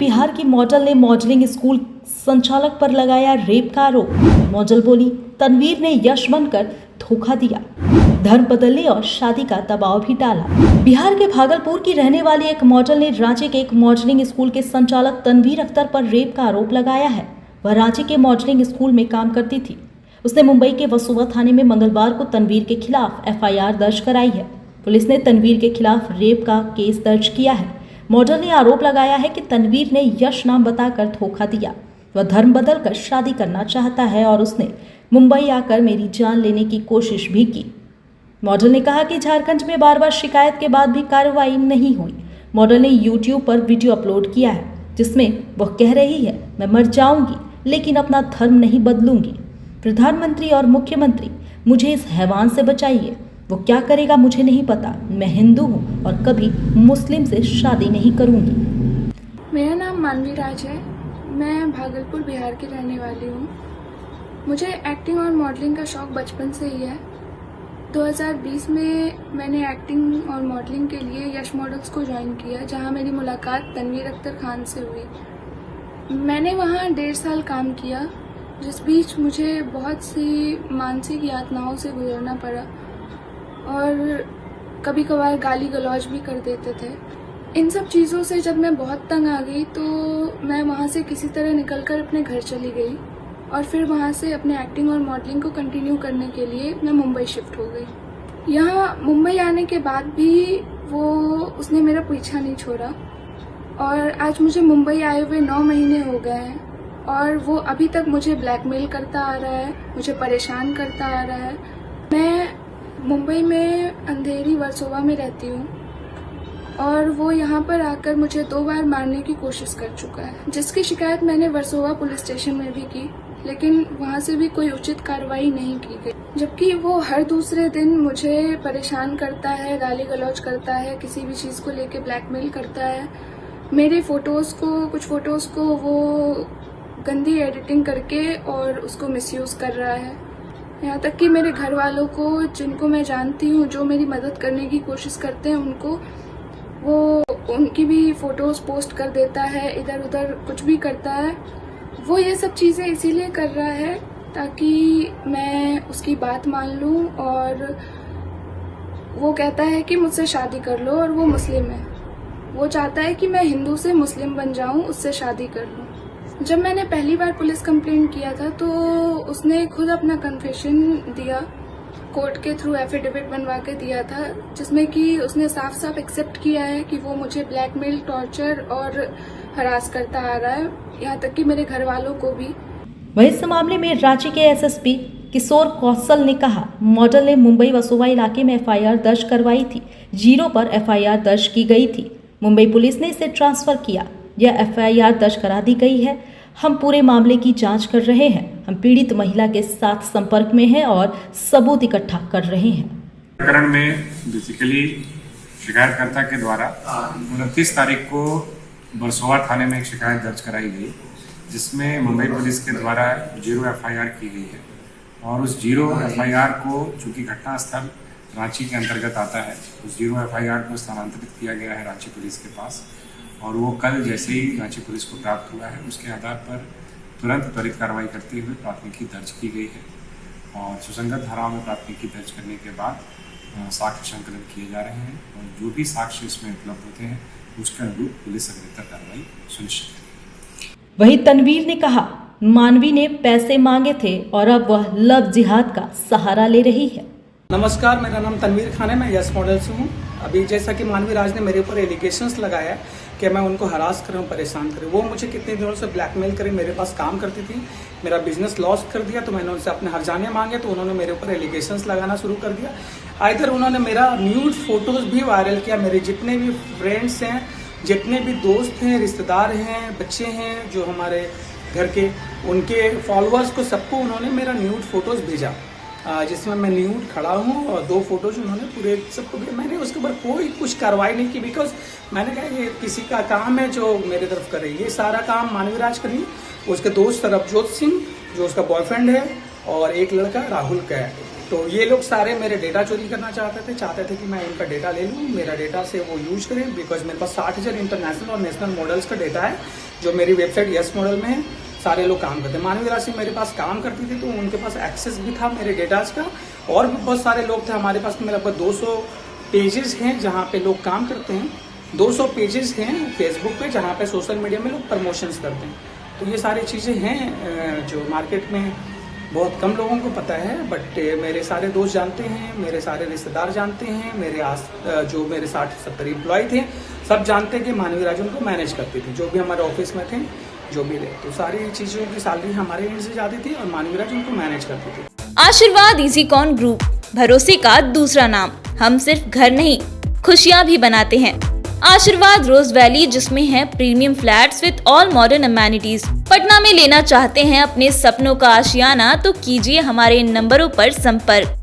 बिहार की मॉडल ने modelling school संचालक पर लगाया रेप का आरोप। मॉडल बोली, तनवीर ने यश बनकर धोखा दिया, धर्म बदलने और शादी का दबाव भी डाला। बिहार के भागलपुर की रहने वाली एक मॉडल ने रांची के एक मॉडलिंग स्कूल के संचालक तनवीर अख्तर पर रेप का आरोप लगाया है। वह रांची के मॉडलिंग स्कूल में काम करती थी। उसने मुंबई के वसुआ थाने में मंगलवार को तनवीर के खिलाफ एफआईआर दर्ज कराई है। पुलिस ने तनवीर के खिलाफ रेप का केस दर्ज किया है। मॉडल ने आरोप लगाया है कि तनवीर ने यश नाम बताकर धोखा दिया। वह धर्म बदलकर शादी करना चाहता है और उसने मुंबई आकर मेरी जान लेने की कोशिश भी की। मॉडल ने कहा कि झारखंड में बार बार शिकायत के बाद भी कार्रवाई नहीं हुई। मॉडल ने यूट्यूब पर वीडियो अपलोड किया है जिसमें वह कह रही है, मैं मर जाऊंगी लेकिन अपना धर्म नहीं बदलूंगी। प्रधानमंत्री और मुख्यमंत्री, मुझे इस हैवान से बचाइए। वो क्या करेगा मुझे नहीं पता। मैं हिंदू हूँ और कभी मुस्लिम से शादी नहीं करूँगी। मेरा नाम मानवी राज है। मैं भागलपुर बिहार की रहने वाली हूँ। मुझे एक्टिंग और मॉडलिंग का शौक़ बचपन से ही है। 2020 में मैंने एक्टिंग और मॉडलिंग के लिए यश मॉडल्स को ज्वाइन किया, जहाँ मेरी मुलाकात तनवीर अख्तर खान से हुई। मैंने वहाँ 1.5 साल काम किया, जिस बीच मुझे बहुत सी मानसिक यातनाओं से गुजरना पड़ा और कभी कभार गाली गलौज भी कर देते थे। इन सब चीज़ों से जब मैं बहुत तंग आ गई तो मैं वहाँ से किसी तरह निकलकर अपने घर चली गई और फिर वहाँ से अपने एक्टिंग और मॉडलिंग को कंटिन्यू करने के लिए मैं मुंबई शिफ्ट हो गई। यहाँ मुंबई आने के बाद भी उसने मेरा पीछा नहीं छोड़ा और आज मुझे मुंबई आए हुए 9 महीने हो गए हैं और वो अभी तक मुझे ब्लैकमेल करता आ रहा है, मुझे परेशान करता आ रहा है। मैं मुंबई में अंधेरी वर्सोवा में रहती हूँ और वो यहाँ पर आकर मुझे 2 बार मारने की कोशिश कर चुका है, जिसकी शिकायत मैंने वर्सोवा पुलिस स्टेशन में भी की, लेकिन वहाँ से भी कोई उचित कार्रवाई नहीं की गई। जबकि वो हर दूसरे दिन मुझे परेशान करता है, गाली गलौज करता है, किसी भी चीज़ को लेके ब्लैकमेल करता है। मेरे कुछ फ़ोटोज़ को वो गंदी एडिटिंग करके और उसको मिसयूज़ कर रहा है। यहाँ तक कि मेरे घर वालों को, जिनको मैं जानती हूँ, जो मेरी मदद करने की कोशिश करते हैं, उनकी भी फ़ोटोज़ पोस्ट कर देता है, इधर उधर कुछ भी करता है। वो ये सब चीज़ें इसीलिए कर रहा है ताकि मैं उसकी बात मान लूँ और वो कहता है कि मुझसे शादी कर लो और वो मुस्लिम है। वो चाहता है कि मैं हिंदू से मुस्लिम बन जाऊँ, उससे शादी कर लूँ। जब मैंने पहली बार पुलिस कंप्लेंट किया था तो उसने खुद अपना कन्फेशन दिया, कोर्ट के थ्रू एफिडेविट बनवा के दिया था, जिसमें कि उसने साफ साफ एक्सेप्ट किया है कि वो मुझे ब्लैकमेल, टॉर्चर और हरास करता आ रहा है, यहाँ तक कि मेरे घर वालों को भी। वहीं इस मामले में रांची के एसएसपी किशोर कौशल ने कहा, मॉडल ने मुंबई वसुवा इलाके में एफआईआर दर्ज करवाई थी। 0 पर एफआईआर दर्ज की गई थी। मुंबई पुलिस ने इसे ट्रांसफर किया। यह एफआईआर दर्ज करा दी गई है। हम पूरे मामले की जांच कर रहे हैं। हम पीड़ित महिला के साथ संपर्क में हैं और सबूत इकट्ठा कर रहे हैं। प्रकरण में बेसिकली शिकायतकर्ता के द्वारा 29 तारीख को वर्सोवा थाने में एक शिकायत दर्ज कराई गई, जिसमें मुंबई पुलिस के द्वारा 0 एफआईआर की गई है और उस 0 एफआईआर को, चूँकि घटनास्थल रांची के अंतर्गत आता है, उस 0 एफआईआर को स्थानांतरित किया गया है रांची पुलिस के पास और वो कल जैसे ही रांची पुलिस को प्राप्त हुआ है, उसके आधार पर तुरंत त्वरित कार्रवाई करते हुए प्राथमिकी दर्ज की गई है और सुसंगत धाराओं में प्राथमिकी दर्ज करने के बाद साक्ष्य संकलन किए जा रहे हैं और जो भी साक्ष्य इसमें उपलब्ध होते हैं उसके अनुरूप पुलिस अग्रेतर कार्रवाई सुनिश्चित करेगी। वहीं तनवीर ने कहा, मानवी ने पैसे मांगे थे और अब वह लव जिहाद का सहारा ले रही है। नमस्कार, मेरा नाम तनवीर खान है, मैं यश मॉडल से हूँ। अभी जैसा कि मानवी राज ने मेरे ऊपर एलिगेशंस लगाया कि मैं उनको हरास कर रहा हूँ, परेशान कर रही हूँ। वो मुझे कितने दिनों से ब्लैकमेल करे, मेरे पास काम करती थी, मेरा बिजनेस लॉस कर दिया, तो मैंने उनसे अपने हर्जाने मांगे तो उन्होंने मेरे ऊपर एलिगेशंस लगाना शुरू कर दिया। इधर उन्होंने मेरा न्यूड फोटोज़ भी वायरल किया। मेरे जितने भी फ्रेंड्स हैं, जितने भी दोस्त हैं, रिश्तेदार हैं, बच्चे हैं जो हमारे घर के, उनके फॉलोअर्स को सबको उन्होंने मेरा न्यूड फोटोज़ भेजा, जिसमें मैं न्यूड खड़ा हूँ और 2 फोटोज उन्होंने पूरे सबको। मैंने उसके ऊपर कोई कुछ कार्रवाई नहीं की, बिकॉज मैंने कहा ये किसी का काम है जो मेरे तरफ करे। ये सारा काम मानवी राज करी, उसके दोस्त सरबजोत सिंह जो उसका बॉयफ्रेंड है और एक लड़का राहुल का है। तो ये लोग सारे मेरे डेटा चोरी करना चाहते थे कि मैं उनका डेटा ले लूँ, मेरा डेटा से वो यूज करें, बिकॉज मेरे पास 60,000 इंटरनेशनल और नेशनल मॉडल्स का डेटा है जो मेरी वेबसाइट यस मॉडल में है। सारे लोग काम करते हैं। मानवी राशि मेरे पास काम करती थी तो उनके पास एक्सेस भी था मेरे डेटाज का, और भी बहुत सारे लोग थे हमारे पास। मेरे लगभग 200 पेजेस हैं जहाँ पे लोग काम करते हैं, 200 पेजेस हैं फेसबुक पे जहाँ पे सोशल मीडिया में लोग प्रमोशंस करते हैं। तो ये सारी चीज़ें हैं जो मार्केट में बहुत कम लोगों को पता है, बट मेरे सारे दोस्त जानते हैं, मेरे सारे रिश्तेदार जानते हैं, जो मेरे 60-70 एम्प्लॉय थे सब जानते हैं कि मानवी राज उनको मैनेज करती थी। जो भी हमारे ऑफिस में थे, जो भी रहे, तो सारी चीज़ों की सैलरी हमारे एंड से जाती थी और मानवी राज उनको मैनेज करती थी। आशीर्वाद इजीकॉन ग्रुप, भरोसे का दूसरा नाम। हम सिर्फ घर नहीं, खुशियाँ भी बनाते हैं। आशीर्वाद रोज वैली, जिसमें है premium flats with all modern amenities. Patna में लेना चाहते हैं अपने सपनों का आशियाना, तो कीजिए हमारे इन नंबरों पर संपर्क।